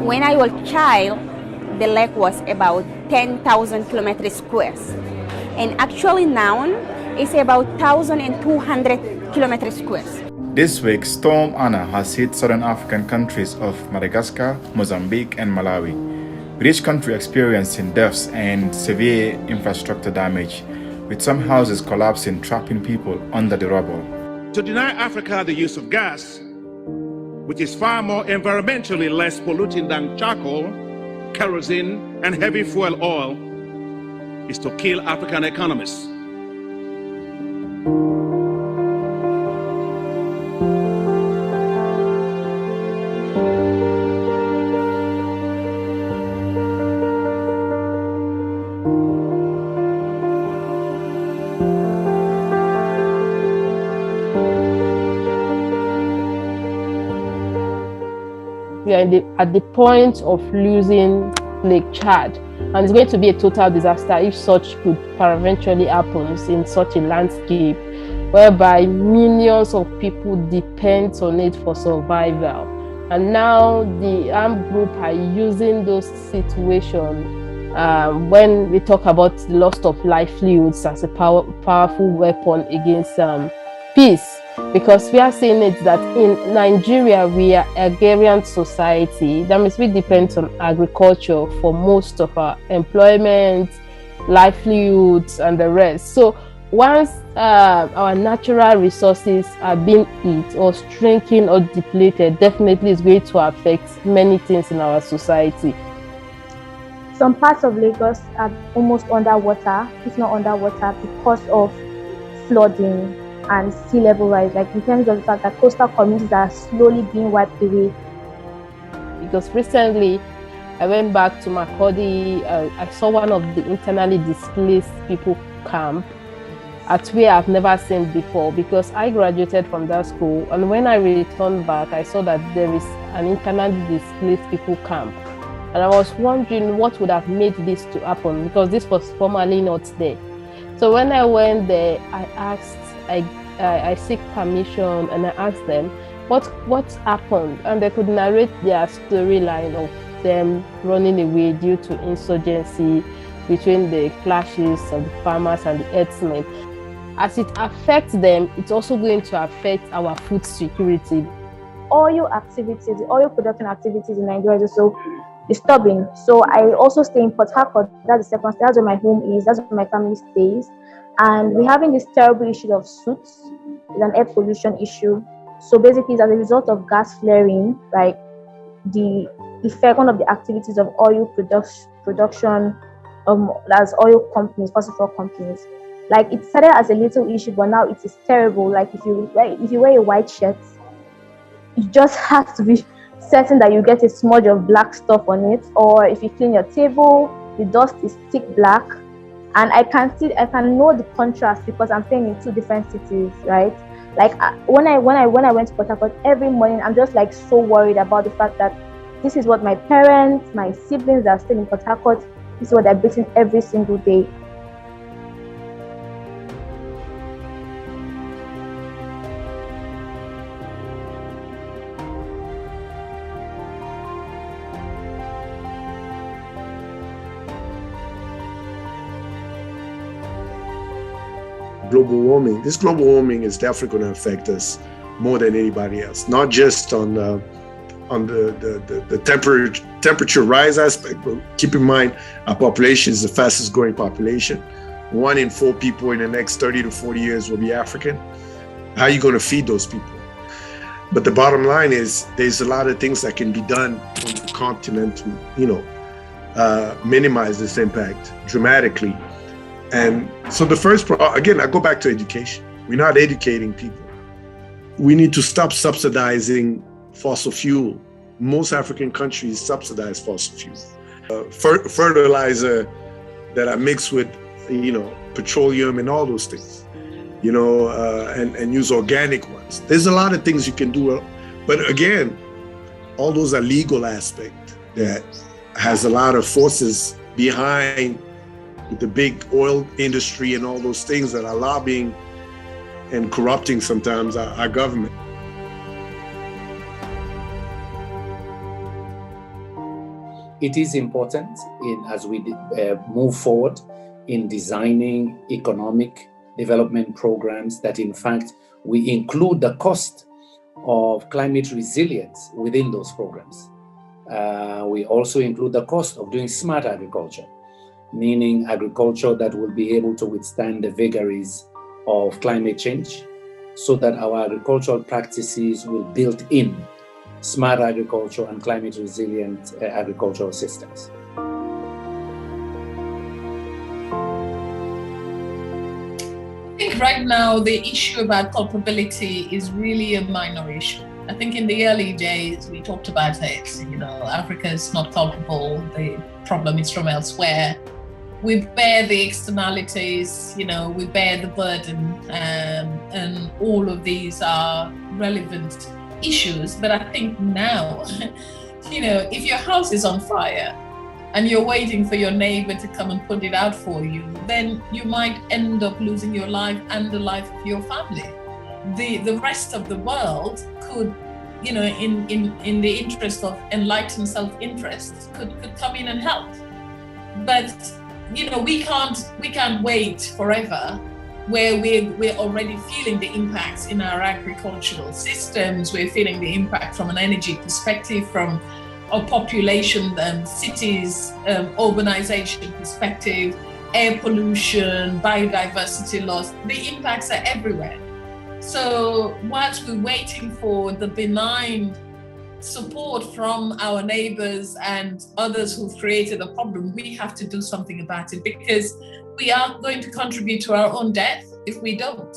When I was a child, the lake was about 10,000 kilometers squares. And actually now, it's about 1,200 kilometers squares. This week, Storm Anna has hit southern African countries of Madagascar, Mozambique, and Malawi, with each country experiencing deaths and severe infrastructure damage, with some houses collapsing, trapping people under the rubble. To deny Africa the use of gas, which is far more environmentally less polluting than charcoal, kerosene, and heavy fuel oil, is to kill African economies. We are at the point of losing Lake Chad, and it's going to be a total disaster if such could eventually happen in such a landscape whereby millions of people depend on it for survival. And now the armed group are using those situations when we talk about the loss of livelihoods as a powerful weapon against peace. Because we are seeing it that in Nigeria, we are agrarian society. That means we depend on agriculture for most of our employment, livelihoods, and the rest. So once our natural resources are being hit or shrinking or depleted, definitely it's going to affect many things in our society. Some parts of Lagos are almost underwater, if not underwater, because of flooding and sea level rise, like in terms of the fact that coastal communities are slowly being wiped away. Because recently I went back to Makurdi, I saw one of the internally displaced people camp at where I've never seen before, because I graduated from that school, and when I returned back I saw that there is an internally displaced people camp, and I was wondering what would have made this to happen, because this was formerly not there. So when I went there, I seek permission and I asked them what happened, and they could narrate their storyline of them running away due to insurgency between the clashes of the farmers and the herdsmen. As it affects them, it's also going to affect our food security. Oil activities, the oil production activities in Nigeria is also disturbing. So I also stay in Port Harcourt. That's the second. That's where my home is. That's where my family stays. And we're having this terrible issue of soot. It's an air pollution issue. So basically, as a result of gas flaring, like the effect, one of the activities of oil production, as oil companies, fossil fuel companies, like it started as a little issue, but now it is terrible. Like if you wear a white shirt, you just have to be certain that you get a smudge of black stuff on it, or if you clean your table, the dust is thick black. And I can know the contrast because I'm staying in two different cities, right? Like when I went to Port Harcourt every morning, I'm just like so worried about the fact that this is what my parents, my siblings that are still in Port Harcourt, this is what they're breathing every single day. Global warming. This global warming is definitely going to affect us more than anybody else. Not just on the temperature rise aspect, but keep in mind our population is the fastest growing population. 1 in 4 people in the next 30 to 40 years will be African. How are you going to feed those people? But the bottom line is there's a lot of things that can be done on the continent to minimize this impact dramatically. And so the first, again, I go back to education. We're not educating people. We need to stop subsidizing fossil fuel. Most African countries subsidize fossil fuel. Fertilizer that are mixed with, petroleum and all those things, and use organic ones. There's a lot of things you can do. But again, all those are legal aspects that has a lot of forces behind the big oil industry and all those things that are lobbying and corrupting sometimes our government. it is important as we move forward in designing economic development programs that in fact we include the cost of climate resilience within those programs. We also include the cost of doing smart agriculture, meaning agriculture that will be able to withstand the vagaries of climate change, so that our agricultural practices will build in smart agriculture and climate resilient agricultural systems. I think right now the issue about culpability is really a minor issue. I think in the early days we talked about it, Africa is not culpable, the problem is from elsewhere. We bear the externalities, we bear the burden, and all of these are relevant issues. But I think now, if your house is on fire and you're waiting for your neighbor to come and put it out for you, then you might end up losing your life and the life of your family. The rest of the world could, in the interest of enlightened self-interest, could come in and help. But we can't wait forever, where we're already feeling the impacts in our agricultural systems. We're feeling the impact from an energy perspective, from a population, cities, urbanization perspective, air pollution, biodiversity loss. The impacts are everywhere. So whilst we're waiting for the benign support from our neighbors and others who've created a problem, we have to do something about it, because we are going to contribute to our own death if we don't.